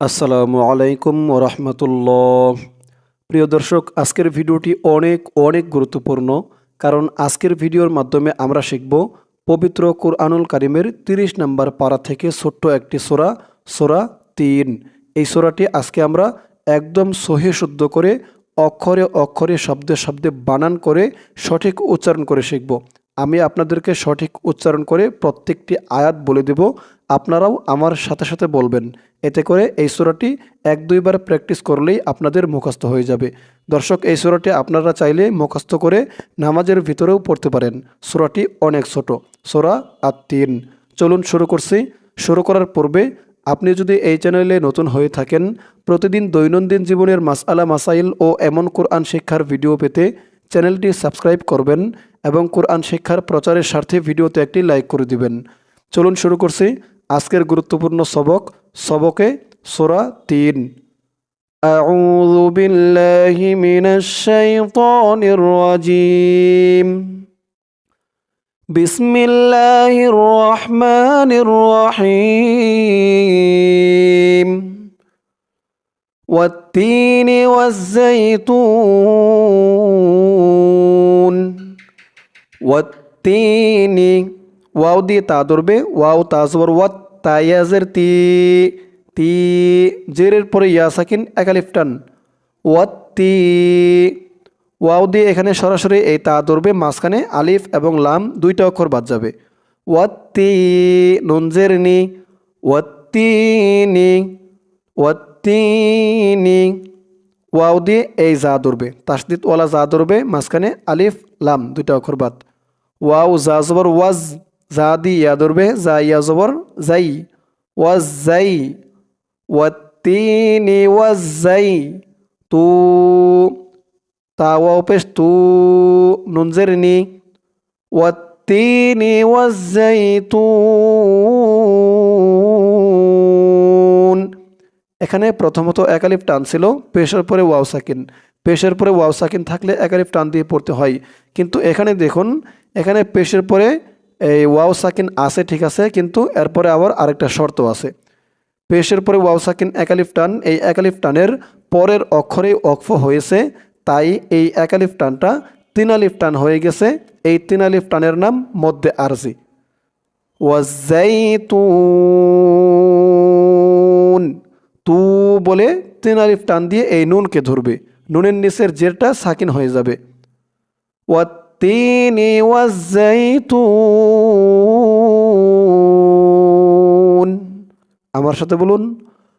আসসালামু আলাইকুম ওরহমতুল্লাহ। প্রিয় দর্শক, আজকের ভিডিওটি অনেক অনেক গুরুত্বপূর্ণ, কারণ আজকের ভিডিওর মাধ্যমে আমরা শিখব পবিত্র কুরআনুল কারিমের 30 নম্বর পারা থেকে ছোট্ট একটি সূরা, সূরা 3। এই সূরাটি আজকে আমরা একদম সহিহ শুদ্ধ করে অক্ষরে অক্ষরে শব্দে শব্দে বানান করে সঠিক উচ্চারণ করে শিখব। আমি আপনাদেরকে সঠিক উচ্চারণ করে প্রত্যেকটি আয়াত বলে দেব, আপনারাও আমার সাথে সাথে বলবেন। এতে করে এই সূরাটি 1-2 বার প্র্যাকটিস করলেই আপনাদের মুখস্থ হয়ে যাবে। দর্শক, এই সূরাটি আপনারা চাইলে মুখস্থ করে নামাজের ভিতরেও পড়তে পারেন। সূরাটি অনেক ছোট, সূরা আত-তিন। চলুন শুরু করছি। শুরু করার পূর্বে আপনি যদি এই চ্যানেলে নতুন হয়ে থাকেন, প্রতিদিন দৈনন্দিন জীবনের মাসআলা মাসাইল ও এমন কোরআন শিক্ষার ভিডিও পেতে চ্যানেলটি সাবস্ক্রাইব করবেন এবং কোরআন শিক্ষার প্রচারের স্বার্থে ভিডিওতে একটি লাইক করে দিবেন। চলুন শুরু করছি আজকের গুরুত্বপূর্ণ সবকে সূরা 3। আউযু বিল্লাহি মিনাশ শাইতানির রাজীম। বিসমিল্লাহির রহমানির রহিম। ওয়াত-তিনি ওয়াজ-যাইতুন। ওয়াত-তিনি, ওয়াও দিয়ে তা ধরবে, ওয়াও তা জবর ওয়াত, তা ইয়াজের তি, তি জেরের পরে ইয়া সাকিন এক আলিফ টান, ওয়াত্তি। ওয়াও দিয়ে এখানে সরাসরি এই তা ধরবে, মাঝখানে আলিফ এবং লাম দুইটা অক্ষর বাদ যাবে। ওয়াত্তি, নুন জের নি, ওয়াত্তিনি, ওয়াত্তিনি। ওয়াও দিয়ে এই জা ধরবে, তাসদিদ ওয়ালা জা ধরবে, মাঝখানে আলিফ লাম দুইটা অক্ষর বাদ। ওয়াও জা জবর ওয়াজ, জা দি ইয়া ধরবে, জা ইয়া জবর জাই, ওয়াজ জাই। ওয়াত্তিনি ওয়াজ জাই তু, তা ওয়াও পেশ তু, নুন জের নি, ওয়াত্তিনি ওয়াজ জাইতুন। এখানে প্রথমত এক আলিফ টান ছিল, পেশের পরে ওয়াও সাকিন। পেশের পরে ওয়াও সাকিন থাকলে এক আলিফ টান দিয়ে পড়তে হয়, কিন্তু এখানে দেখুন, এখানে পেশের পরে এই ওয়াও সাকিন আছে, ঠিক আছে, কিন্তু এরপরে আবার আরেকটা শর্ত আছে। পেশের পরে ওয়াও সাকিন এক আলিফ টান, এই এক আলিফ টানের পরের অক্ষরে ওয়াকফ হয়েছে, তাই এই এক আলিফ টানটা 3 আলিফ টান হয়ে গেছে। এই 3 আলিফ টানের নাম মধ্যে আরজি। ওয়াজ-যাইতুন, তু বলে 3 আলিফ টান দিয়ে এই নুনকে ধরবে, নুনের নিচের জেরটা সাকিন হয়ে যাবে। ওয়াত্তিনি ওয়াজ-যাইতুন, আমার সাথে বলুন,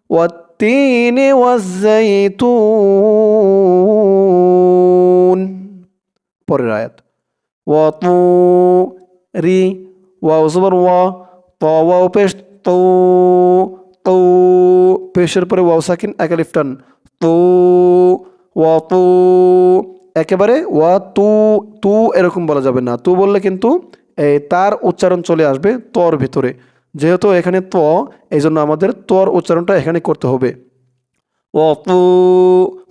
ওয়াত্তিনি ওয়াজ-যাইতুন। পরের আয়াত, ওয়াতু রি, ওয়াও জবর ওয়া, ত ওয়াও পেশ তৌ, তৌ পেশের পরে ওয়াও সাকিন এক আলিফ টান, তু, ওয়াতু। একেবারে ওয়া তু, তু এরকম বলা যাবে না, তু বললে কিন্তু এই তার উচ্চারণ চলে আসবে তর ভিতরে। যেহেতু এখানে ত, এই জন্য আমাদের তর উচ্চারণটা এখানে করতে হবে। ওয়াতু,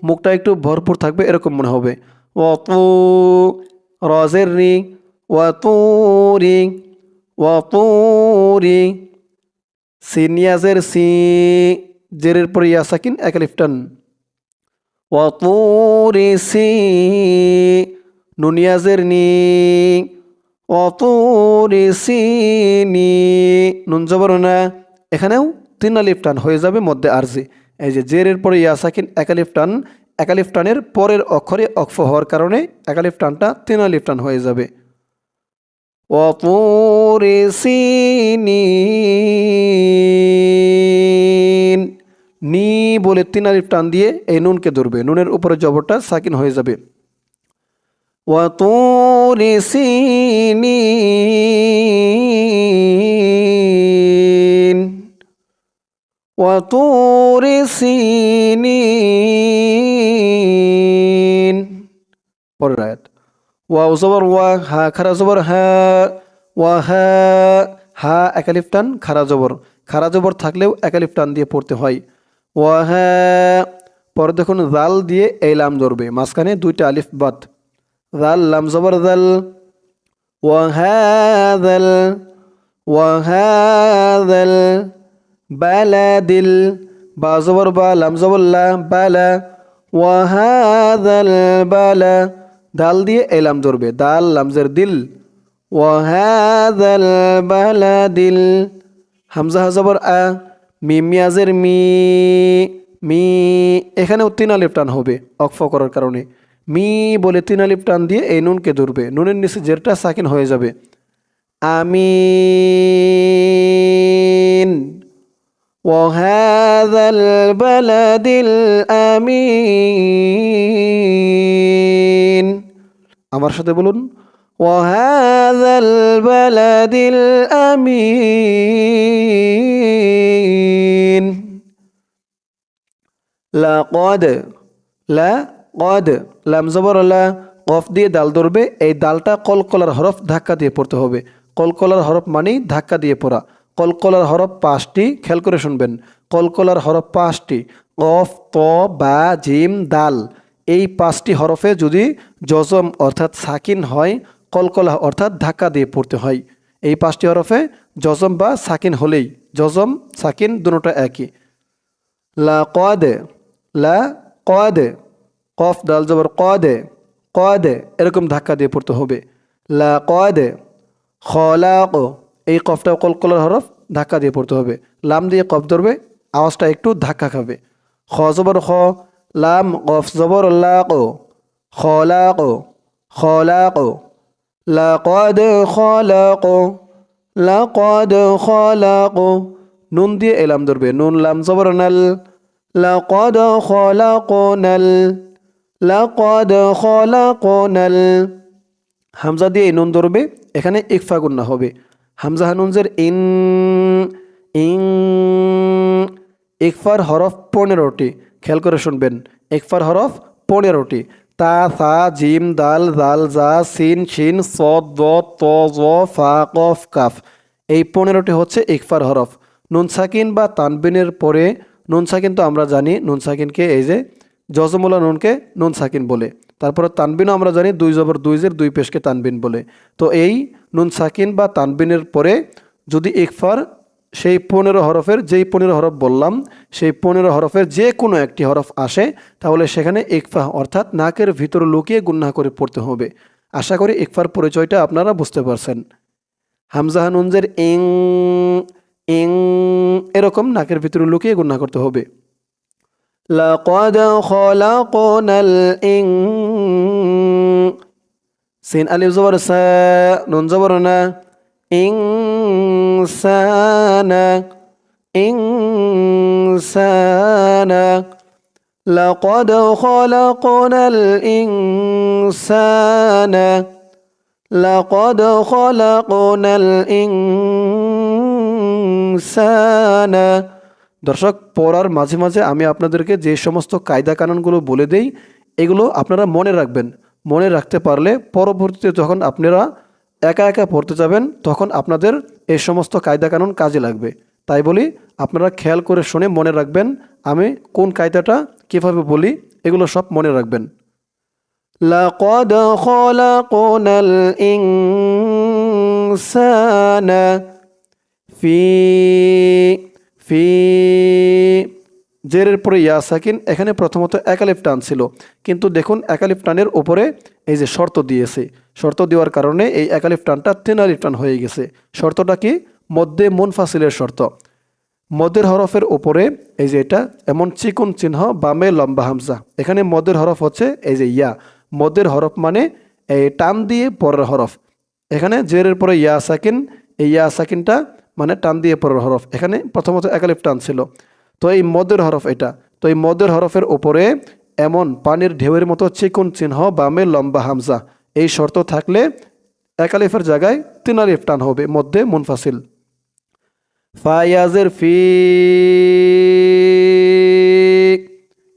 মুখটা একটু ভরপুর থাকবে এরকম মনে হবে। ওয়াতু, রজের রি, ওয়াতুরি, ওয়াতুরি। সিনিয়াজের সি, জেরের পর ইয়া সাকিন এক আলিফ টান, ওয়াতুরি সি। নুনিয়াজের নি, ওয়াতুরি সিনি, নুন জবর না, এখানেও 3 আলিফ টান হয়ে যাবে মধ্যে আরজি। এই যে জেরের পরে ইয়া সাকিন এক আলিফ টান, এক আলিফ টানের পরের অক্ষরে অক্ফ হওয়ার কারণে এক আলিফ টানটা 3 আলিফ টান হয়ে যাবে। ওয়াতুরি সিনিন, নি বলে 3 আলিফ টান দিয়ে এই নুনকে ধরবে, নুনের উপরে জবরটা সাকিন হয়ে যাবে। ওয়াতুরি সিনিন, ওয়াতুরি সিনিন। পরের আয়াত, ওয়াও জবর ওয়া, হা খারা জবর হা, ওয়া হা, হা এক আলিফ টান, খারা জবর, খারা জবর থাকলেও এক আলিফ টান দিয়ে পড়তে হয়। ওয়া হা, পরে দেখুন জাল দিয়ে এই লাম ধরবে, মাঝখানে 2টা আলিফ বাদ, জাল লাম জবর জাল। ওয়া হাযাল, ওয়া হাযাল বালাদিল, বা জবর বা লাম জবর লা বালা ওয়াহাদাল বালা দাল দিয়ে এই লাম ধরবে দাল লামজের দিল ওয়াহাদাল বালাদিল হামজা জবর আ মিম মিয়াজের মি মি এখানেও তিন আলিফ টান হবে অক্ফ করার কারণে মি বলে তিন আলিফ টান দিয়ে এই নুনকে ধরবে নুনের নিচে জেরটা সাকিন হয়ে যাবে আমিন ওয়াহাদাল বালাদিল আমিন আমার সাথে বলুন ওয়াহাদাল বালাদিল আমিন লাকদ লাকদ লাম জবর লা কফ দিয়ে দাল ধরবে এই দালটা কলকলার হরফ ধাক্কা দিয়ে পড়তে হবে কলকলার হরফ মানেই ধাক্কা দিয়ে পড়া কলকলার হরফ 5টি খেয়াল করে শুনবেন কলকলার হরফ 5টি কফ ত বা জিম দাল এই 5টি হরফে যদি জজম অর্থাৎ সাকিন হয় কলকলা অর্থাৎ ধাক্কা দিয়ে পড়তে হয় এই 5টি হরফে জজম বা সাকিন হলেই জজম সাকিন দুটোটা একই লাকদ লাকদ কফ দাল জবর কদে কদে এরকম ধাক্কা দিয়ে পড়তে হবে লাকদ খলাক এই কফটা কলকলার হরফ ধাক্কা দিয়ে পড়তে হবে লাম দিয়ে কফ ধরবে আওয়াজটা একটু ধাক্কা খাবে খ জবর খ লাম কফ জবর লাক খলাক খলাক লাকদ খলাক লাকদ খলাক নুন দিয়ে এলাম ধরবে নুন লাম জবর নাল লাকদ খলাকনাল লাকদ খলাকনাল হামজা দিয়ে নুন ধরবে এখানে ইকফা গুন্না হবে হামজা হানুনজের ইন ইং ইকফার হরফ 15টি খেয়াল করে শুনবেন ইকফার হরফ 15টি তা সা জিম দাল জাল জা সিন শিন সদ দ ত জ ফা কফ কাফ এই 15টি হচ্ছে ইকফার হরফ নুন সাকিন বা তানবিনের পরে নুন সাকিন তো আমরা জানি নুন সাকিনকে এই যে জজমুলা নুনকে নুন সাকিন বলে তারপরে তানবিনও আমরা জানি 2 জবর 2 জের 2 পেশকে তানবিন বলে তো এই নুন সাকিন বা তানবিনের পরে যদি ইকফার সেই 15 হরফের যেই 15 হরফ বললাম সেই 15 হরফের যে কোনো একটি হরফ আসে তাহলে সেখানে ইকফা অর্থাৎ নাকের ভিতর লুকিয়ে গুন্না করে পড়তে হবে আশা করি ইকফার পরিচয়টা আপনারা বুঝতে পারছেন হামজা হানুনজের ইং ইং এরকম নাকের ভিতরে লুকিয়ে গুন্না করতে হবে লাকাদ খলাকনাল ইন সিন আলিফ জবর সা নুন জবর না ইনসানা ইনসানা লাকাদ খলাকনাল ইনসানা লাকাদ খলাকনাল ইনসানা দর্শক পড়ার মাঝে মাঝে আমি আপনাদেরকে যে সমস্ত কায়দা কানুনগুলো বলে দেই এগুলো আপনারা মনে রাখবেন মনে রাখতে পারলে পরবর্তীতে যখন আপনারা একা একা পড়তে যাবেন তখন আপনাদের এই সমস্ত কায়দা কানুন কাজে লাগবে তাই বলি আপনারা খেয়াল করে শুনে মনে রাখবেন আমি কোন কায়দাটা কিভাবে বলি এগুলো সব মনে রাখবেন লাকাদ খলাকনাল ইনসানা ফি ফি জেরের পরে ইয়া সাকিন এখানে প্রথমত একালিফ টান ছিল কিন্তু দেখুন একালিফ টানের উপরে এই যে শর্ত দিয়েছে শর্ত দেওয়ার কারণে এই একালিফ টানটা 3 আলিফ টান হয়ে গেছে শর্তটা কি মধ্যে মুনফাসিলের শর্ত মদের হরফের উপরে এই যে এটা এমন চিকুন চিহ্ন বামে লম্বা হামজা এখানে মদের হরফ হচ্ছে এই যে ইয়া মদের হরফ মানে এই টান দিয়ে পরের হরফ এখানে জেরের পরে ইয়া সাকিন এই ইয়া সাকিনটা মানে টান দিয়ে পরের হরফ এখানে প্রথমত একালিফ টান ছিল তো এই মদের হরফ এটা তো এই মদের হরফের উপরে এমন পানির ঢেউয়ের মতো চিকুন চিহ্ন বামে লম্বা হামজা এই শর্ত থাকলে একালিফের জায়গায় 3 আলিফ টান হবে মধ্যে মুনফাসিল ফায়াজের ফি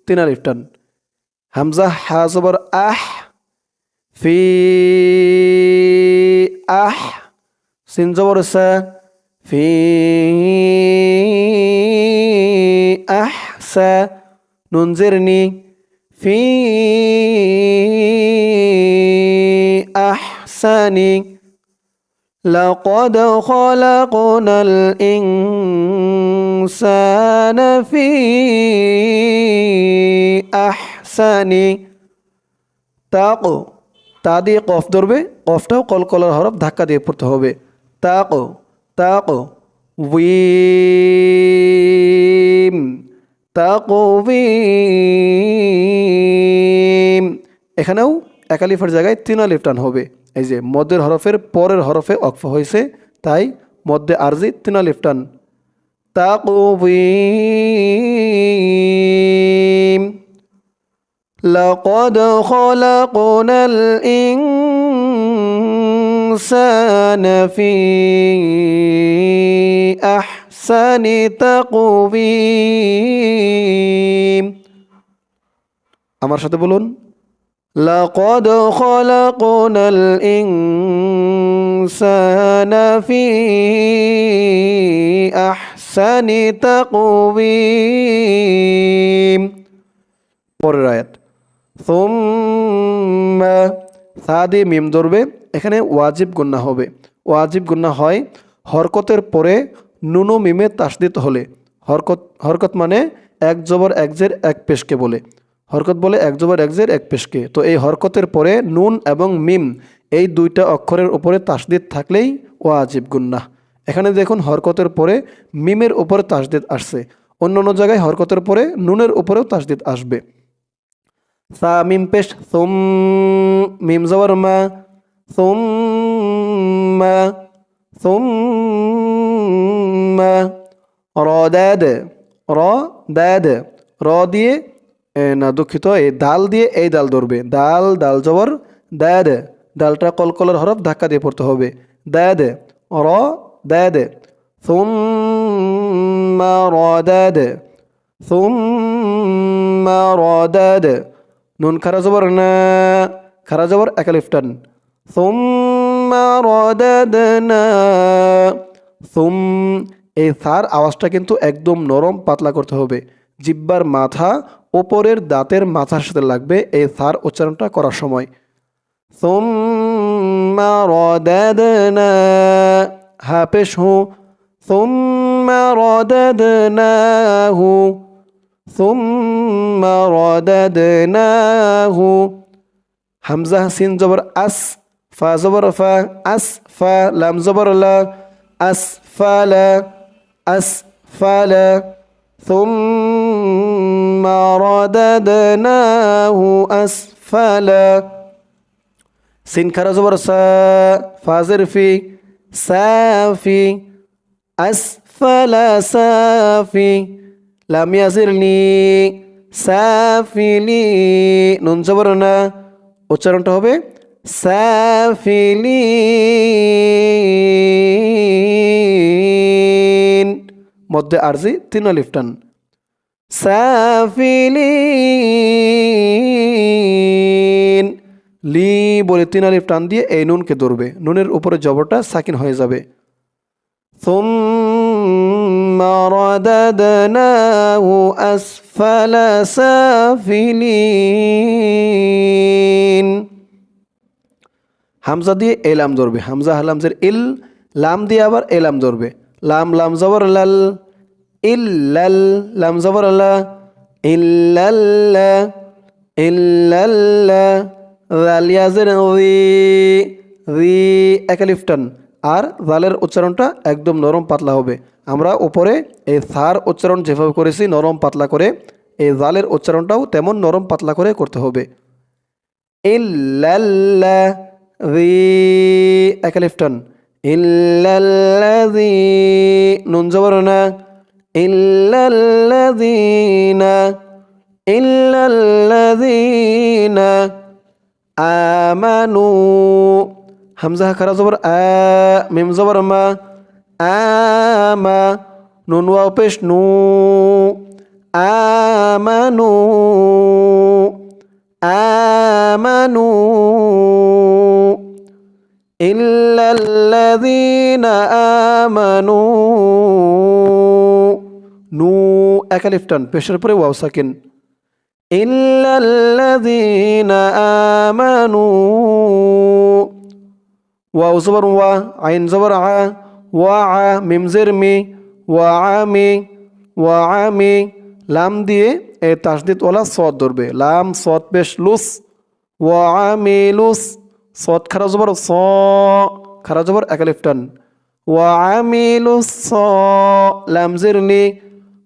3 আলিফ টান হামজা হা জবর আহ ফি আহ সিন জবর সা ফি আহসা নুন জেরনি ফি আহসানি লাকাদ খলাকনাল ইনসানা ফি আহসানি তাক, তা দিয়ে কফ ধরবে, কফটাও কলকলার হরফ ধাক্কা দিয়ে পড়তে হবে। তাক তাক উইম তাকওয়িম, এখানেও এক আলিফের জায়গায় তিন আলিফ টান হবে। এই যে মধ্যের হরফের পরের হরফে অক্ফ হয়েছে, তাই মধ্যে আরজি তিন আলিফ টান। তাকওয়িম লাকাদ খলাকনাল ইনসানা ফি আহসানি তাকওয়িম। আমার সাথে বলুন, লাকাদ খলাকনাল ইনসানা ফি আহসানি তাকওয়িম। পরের আয়াত, সুম্মা, সা দিয়ে মিম ধরবে, এখানে ওয়াজিব গুন্না হবে। ওয়াজিব গুন্না হয় হরকতের পরে নুন ও মিমে তাসদিদ হলে। হরকত মানে এক জবর এক জের এক পেশকে বলে। হরকত বলে এক জবর এক জের এক পেশকে। তো এই হরকতের পরে নুন এবং মিম এই দুইটা অক্ষরের উপরে তাসদিদ থাকলেই ওয়াজিব গুন্না। এখানে দেখুন হরকতের পরে মিমের উপরে তাসদিদ আসছে, অন্য অন্য জায়গায় হরকতের পরে নুনের উপরেও তাসদিদ আসবে। সা মিম পেশ সুম, মিম জবর মা, সুম্মা সুম্মা, র দাদ, র দাদ, র দিয়ে না দুঃখিত, এই দাল দিয়ে এই দাল ধরবে, দাল দাল জবর দাদ, ডালটা কলকলার হরফ ধাক্কা দিয়ে পড়তে হবে। দাদ র দাদ, সুম্মা র দাদ, সুম্মা র দাদ, নুন খারা জবর না, খারা জবর এক আলিফ টান। সুম্মা রাদাদনা, সুম, এই সার আওয়াজটা কিন্তু একদম নরম পাতলা করতে হবে। জিব্বার মাথা ওপরের দাঁতের মাথার সাথে লাগবে এই সার উচ্চারণটা করার সময়। সুম্মা রাদাদনা, হা পেশ হু, সুম্মা রাদাদনাহু, সুম্মা রাদাদনাহু। হামজা সিন জবর আস, ফা জবর ফা, আস ফা, লাম জবর লা, আসফালা আসফালা, সুম্মা রাদাদনাহু আসফালা। সিন খারা জবর সা, ফা জের ফি, সাফি, আসফালা সাফি, লাম ইয়াজির লি, সাফিলি, নুন জবর না, উচ্চারণটা হবে সাফিলিন, মধ্যে আরজি তিন আলিফ টান। সাফিলিন, লি বলে তিন আলিফ টান দিয়ে এই নুনকে ধরবে, নুনের উপরে জবরটা সাকিন হয়ে যাবে। সুম্মা রাদাদনাহু আসফালা সাফিলিন। হামজা দিয়ে এলাম ধরবে, হামজা হালামজের ইল, লাম দিয়ে আবার এলাম ধরবে, লাম লাম জবর লাল, ইল্লাল, লাম জবর লা, ইল্লাল্লা ইল্লাল্লা, জাল ইয়াজের জি, জি এক আলিফ টান, আর জালের উচ্চারণটা একদম নরম পাতলা হবে। আমরা উপরে এই সার উচ্চারণ যেভাবে করেছি নরম পাতলা করে, এই জালের উচ্চারণটাও তেমন নরম পাতলা করে করতে হবে। ইল্লাল্লা জি এক আলিফ টান, ইল্লাল্লাযী, নুন জবর না, ইল্লাল্লাযীনা ইল্লাল্লাযীনা আমানু, হামজা খারা জবর আ, মিম জবর মা, আমা, নুন ওয়াও পেশ নু, আমানু আমানু, ইল্লাল্লাযীনা আমানু, নু এক আলিফ টান, পেশের পরে ওয়াও সাকিন, ইল্লাল্লাযীনা আমানু ওয়াও জবর ওয়া, আইন জবর আ, ওয়া আ, মিম জের মি, ওয়া আমি, ওয়া আমি। লাম দিয়ে এই তাসদিদ ওয়ালা সদ ধরবে, লাম সদ পেশ লুস, ওয়া আমিলুস। সদ খারা জবর স, খারা জবর একালিফ টান, ওয়া আমিলুস স। লাম জের লি,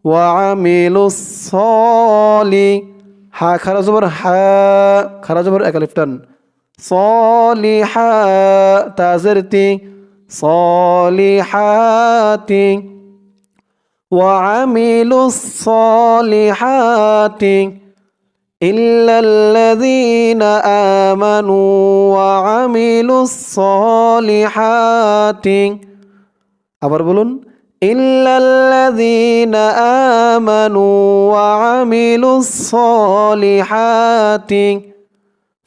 ওয়া আমিলুস সলি। হা খারা জবর হা, খারা জবর একালিফ টান, সলিহা। তাজের তি, সলিহাতি। وعملوا الصالحات إلا الذين آمنوا وعملوا الصالحات। আবার বলুন, إلا الذين آمنوا وعملوا الصالحات।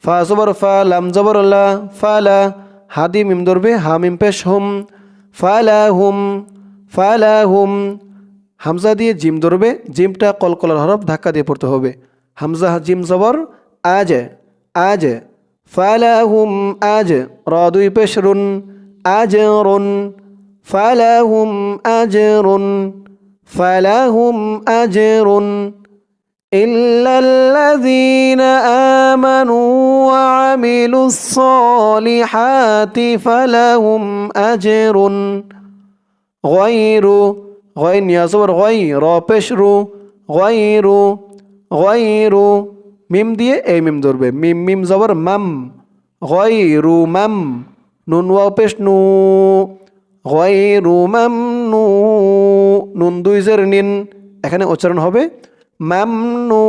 ফা জবর ফা, লাম জবর লা, ফালা। হাদি মিম ধরবে, হা মিম পেশ হুম, ফালাহুম, ফালাহুম। হামজা দিয়ে জিম ধরবে, জিমটা কলকলার হরফ ধাক্কা দিয়ে পড়তে হবে। হামজা জিম জবর আজ, আজ। ফালাহুম আজ, র দুই পেশ রুন, আজ রুন, ফালাহুম আজরুন, ফালাহুম আজরুন। إلا الذين آمنوا وعملوا الصالحات فلهم أجر غير، غين يا زبر غير পেশরু, غير، غير। মিম দিয়ে এই মিম ধরবে, মিম মিম জবর মাম, غير মাম। নুন ওয়াও পেশ নু, غير মামনু। নুন দুই জের নিন, এখানে উচ্চারণ হবে মামনুন।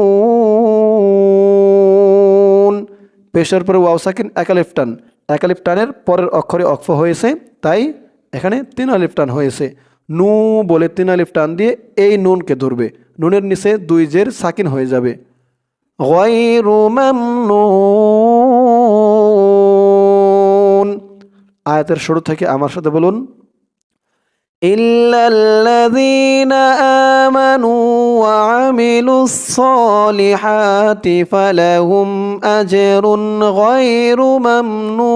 পেশের পরে ওয়াও সাকিন একালিফ টান, একালিফ টানের পরের অক্ষরে অক্ফ হয়েছে, তাই এখানে 3 আলিফ টান হয়েছে। নু বলে 3 আলিফ টান দিয়ে এই নুনকে ধরবে, নুনের নিচে 2 জের সাকিন হয়ে যাবে। গায়রু মামনুন। আয়াতের শুরু থেকে আমার সাথে বলুন, إلا الذين آمنوا وعملوا الصالحات فلهم أجر غير ممنون।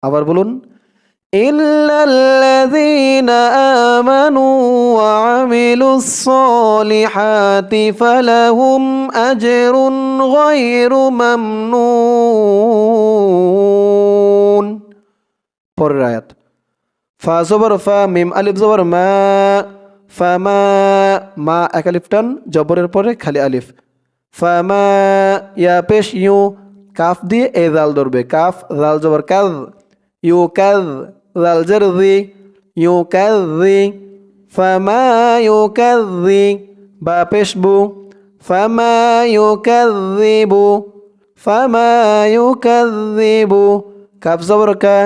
আবার বলুন, إلا الذين آمنوا وعملوا الصالحات فلهم أجر غير ممنون। পরের আয়াত, ফা জবর ফা, মিম আলিফ জবর মা, ফামা। মা এক আলিফ টান, জবরের পরে খালি আলিফ, ফামা। ইয়া পেশ ইউ, কাফ দিয়ে এ জাল ধরবে, কাফ জাল জবর কাজ, ইউ কাজ, জাল জের জি, ইউ কাজ জি, ফামা ইউ কাজ জি। বা পেশ বু, ফামা ইউ কাজ বু, ফামা ইউ কাজ বু। কাফ জবর কা,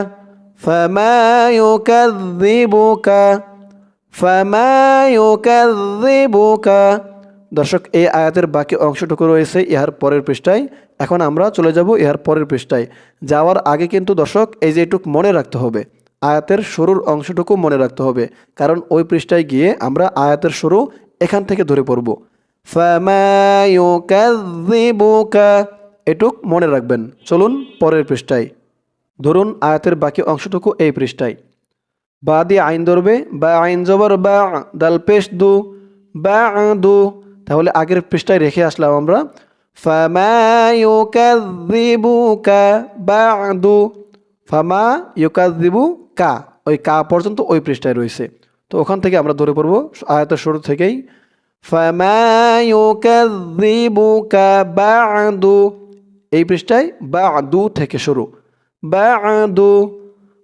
فما يكذبك، فما يكذبك। দর্শক, এই আয়াতের বাকি অংশটুকু রয়েছে ইহার পরের পৃষ্ঠায়। এখন আমরা চলে যাব ইহার পরের পৃষ্ঠায়। যাওয়ার আগে কিন্তু দর্শক এই যে এটুক মনে রাখতে হবে, আয়াতের শুরুর অংশটুকু মনে রাখতে হবে, কারণ ওই পৃষ্ঠায় গিয়ে আমরা আয়াতের শুরু এখান থেকে ধরে পড়ব। ফামা ইউকাযযিবুকা, এটুক মনে রাখবেন। চলুন পরের পৃষ্ঠায়। ধরুন আয়াতের বাকি অংশটুকু এই পৃষ্ঠায়। বা দিয়ে আইন ধরবে, বা আইন জবর বা, দাল পেশ দু, বা দু। তাহলে আগের পৃষ্ঠায় রেখে আসলাম আমরা, ফামা ইউকাযযিবুকা বা'দু, ফামা ইউকাযযিবুকা, ওই কা পর্যন্ত ওই পৃষ্ঠায় রয়েছে। তো ওখান থেকে আমরা ধরে পড়ব আয়াতের শুরু থেকেই, ফামা ইউকাযযিবুকা বা'দু। এই পৃষ্ঠায় বা'দু থেকে শুরু, বা'দু,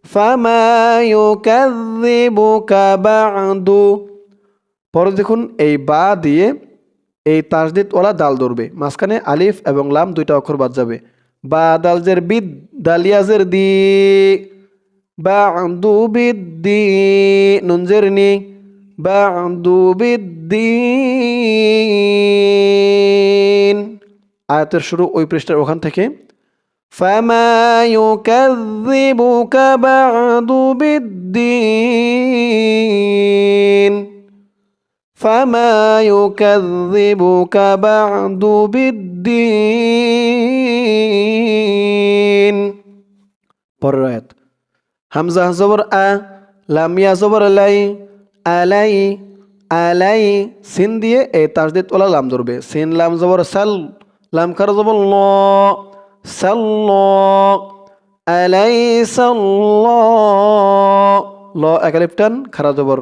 ফামা ইউকাযযিবুকা বা'দু। পরে দেখুন এই বা দিয়ে এই তাসদিদ ওয়ালা দাল ধরবে, মাঝখানে আলিফ এবং লাম দুইটা অক্ষর বাদ যাবে। বা দাল জের বিদ, দালিয়াজের দি, বা'দু বিদ্দি। নুন জের নি, বা'দু বিদ্দিন। আয়াতের শুরু ওই পৃষ্ঠার ওখান থেকে, فما يكذبك بعد بالدين، فما يكذبك بعد بالدين। পরের আয়াত হামজা জবর আ, লাম ইয়া জবর লাই, আলাই, আলাই, সিন দিয়ে এই তাসদিদ ওলা লাম ধরবে। সিন লাম জবর সাল, লাম খারা জবর ল, সাল, আলাইসাল্লাহ, ল একালিফ টান খারা জবর,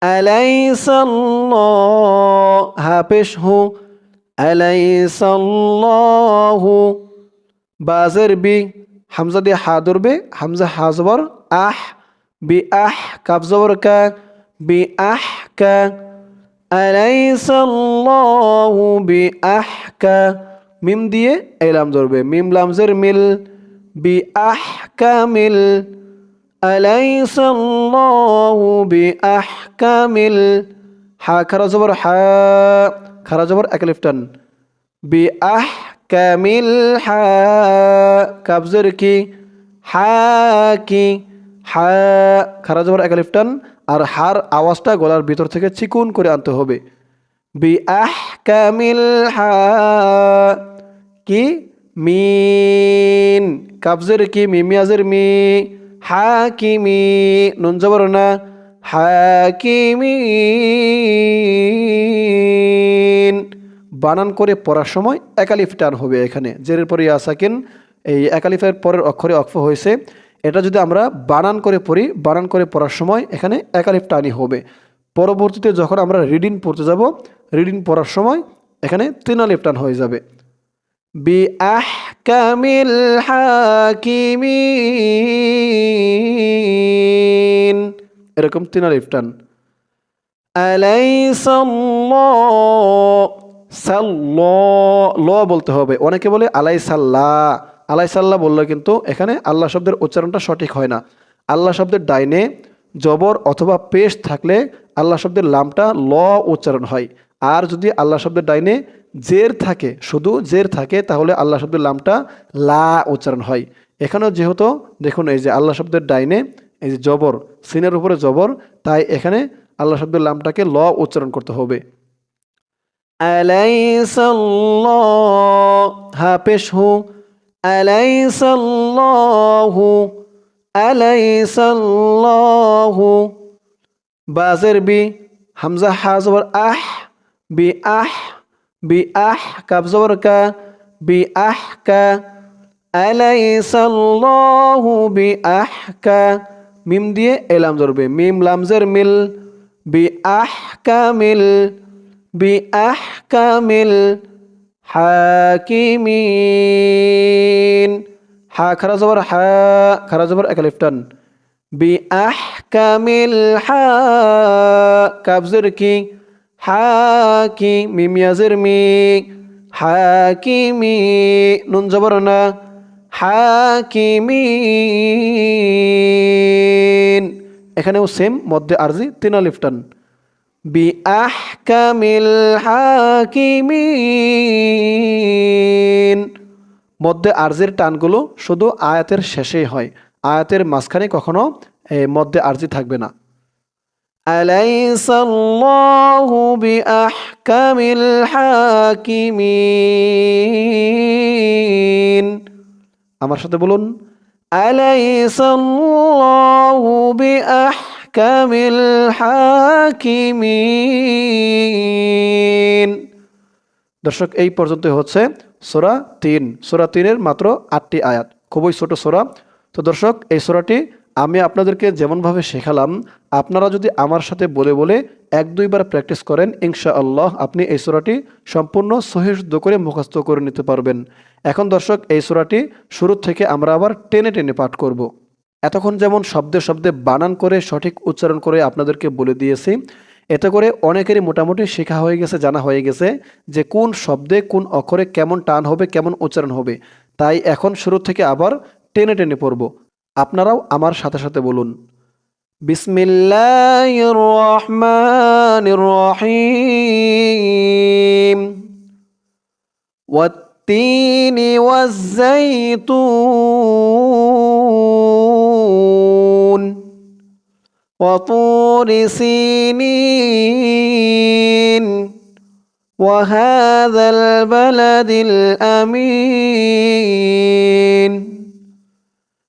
আলাইসাল্লাহ, হা পেশ হু, আলাইসাল্লাহু, বাজের বি, হামজা দিয়ে হা ধরবে, হামজা হা জবর আহ, বি আহ, কাফ জবর কা, বি আহ কা, আলাইসাল্লাহু বি আহ কা, মিম দিয়ে এলাম ধরবে, মিম লামজের মিল, বি আহ কামিল, আলাইসাল্লাহু বি আহ কামিল, হা খারা জবর হা, খারা জবর একালিফ টান, বি আহ কামিল হা, কাবজের কি, হা কি, হা, খারা জবর একালিফ টান, আর হার আওয়াজটা গলার ভিতর থেকে চিকুন করে আনতে হবে। বি আহ কামিল হা, কি, মিন, কাবজের কি, মিমিয়াজের মি, হাকিমি, নুন জবর না, হাকিমিন, বানান করে পড়ার সময় একালিফ টান হবে। এখানে জেরের পরে ইয়া সাকিন, এই একালিফের পরের অক্ষরে অক্ফ হয়েছে। এটা যদি আমরা বানান করে পড়ি, বানান করে পড়ার সময় এখানে একালিফ টানই হবে। পরবর্তীতে যখন আমরা রিডিং পড়তে যাব, রিডিং পড়ার সময় এখানে তিন আলিফ টান হয়ে যাবে। বি আহকামিল হাকিমিন, এরকম তিন আলিফ টান। ল বলতে হবে। অনেকে বলে আলাইসাল্লাহ, আলাইসাল্লাহ বললে কিন্তু এখানে আল্লাহ শব্দের উচ্চারণটা সঠিক হয় না। আল্লাহ শব্দের ডাইনে জবর অথবা পেশ থাকলে আল্লাহ শব্দের লামটা ল উচ্চারণ হয়। আর যদি আল্লাহ শব্দের ডাইনে জের থাকে, শুধু জের থাকে, তাহলে আল্লাহ শব্দের লামটা লা উচ্চারণ হয়। এখানেও যেহেতু দেখুন এই যে আল্লাহ শব্দের ডাইনে এই যে জবর, সিনের উপরে জবর, তাই এখানে আল্লাহ শব্দের লামটাকে ল উচ্চারণ করতে হবে। আলাইসাল্লাহ, হা পেশ হু, আলাইসাল্লাহু, আলাইসাল্লাহু, বাজের বি, হামজা হা জবর আহ, বি আহ, বি আহ, কাফ জবর কা, বি আহ কা, আলাইসাল্লাহু বি আহ কা, মিম দিয়ে এলাম ধরবে, মিম লামজের মিল, বি আহ কামিল, বি আহ কামিল, হাকিমিন, হা খারা জবর হা, খারা জবর একালিফ টান, বি আহ কামিল হা, কাবজের কি, হা কি, মিমিয়াজের মি, হাকিমি, নুন জবর না, হাকিমিন, এখানেও সেম মধ্যে আরজি তিন আলিফ টান। বি আহকামিল হাকিমিন, মধ্যে আরজির টানগুলো শুধু আয়াতের শেষেই হয়, আয়াতের মাঝখানে কখনো মধ্যে আরজি থাকবে না। আলাইসাল্লাহু বিআহকামিল হাকিমিন, আমার সাথে বলুন, আলাইসাল্লাহু বিআহকামিল হাকিমিন। দর্শক, এই পর্যন্ত হচ্ছে সূরা ৩। সূরা ৩-এর মাত্র ৮টি আয়াত, খুবই ছোট সূরা। তো দর্শক, এই সূরাটি আমি আপনাদেরকে যেমনভাবে শেখালাম, আপনারা যদি আমার সাথে বলে বলে ১-২ বার প্র্যাকটিস করেন, ইনশাআল্লাহ আপনি এই সূরাটি সম্পূর্ণ সহিহ শুদ্ধ করে মুখস্থ করে নিতে পারবেন। এখন দর্শক, এই সূরাটি শুরু থেকে আমরা আবার টেনে টেনে পাঠ করব। এতক্ষণ যেমন শব্দে শব্দে বানান করে সঠিক উচ্চারণ করে আপনাদেরকে বলে দিয়েছি, এতে করে অনেকেরই মোটামুটি শেখা হয়ে গেছে, জানা হয়ে গেছে যে কোন শব্দে কোন অক্ষরে কেমন টান হবে, কেমন উচ্চারণ হবে। তাই এখন শুরু থেকে আবার টেনে টেনে পড়ব। আপনারাও আমার সাথে সাথে বলুন, বিসমিল্লাহির রহমানির রহিম, ওয়াত-তিনি ওয়াজ-যাইতুন, وطور سينين، وهذا البلد الأمين.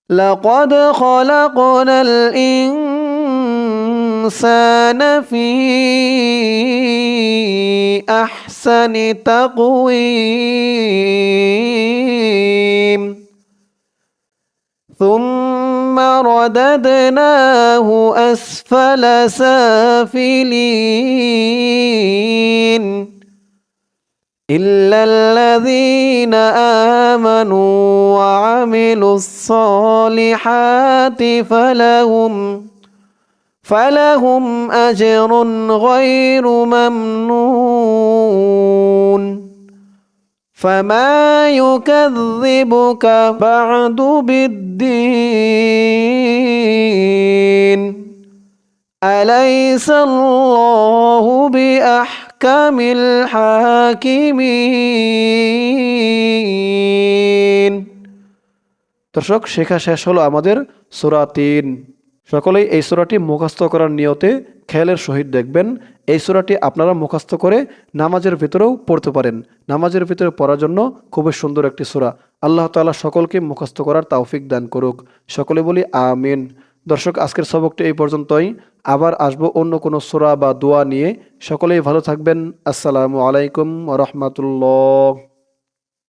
لقد خلقنا الإنسان في أحسن تقويم ثم رددناه أسفل سافلين إلا الذين آمنوا وعملوا الصالحات فلهم أجر غير ممنون فما يكذبك بعد بالدين أليس الله بأحكم الحاكمين। দর্শক, শেখা শেষ হলো আমাদের সূরা ৩। সকলেই এই সূরাটি মুখস্থ করার নিয়তে খেয়ালের সহিত দেখবেন। এই সূরাটি আপনারা মুখস্থ করে নামাজের ভিতরেও পড়তে পারেন। নামাজের ভিতরে পড়ার জন্য খুবই সুন্দর একটি সূরা। আল্লাহ তাআলা সকলকে মুখস্থ করার তৌফিক দান করুক। সকলে বলি আমিন। দর্শক, আজকের সবকটি এই পর্যন্তই। আবার আসবো অন্য কোনো সূরা বা দোয়া নিয়ে। সকলেই ভালো থাকবেন। আসসালামু আলাইকুম ওয়া রাহমাতুল্লাহ।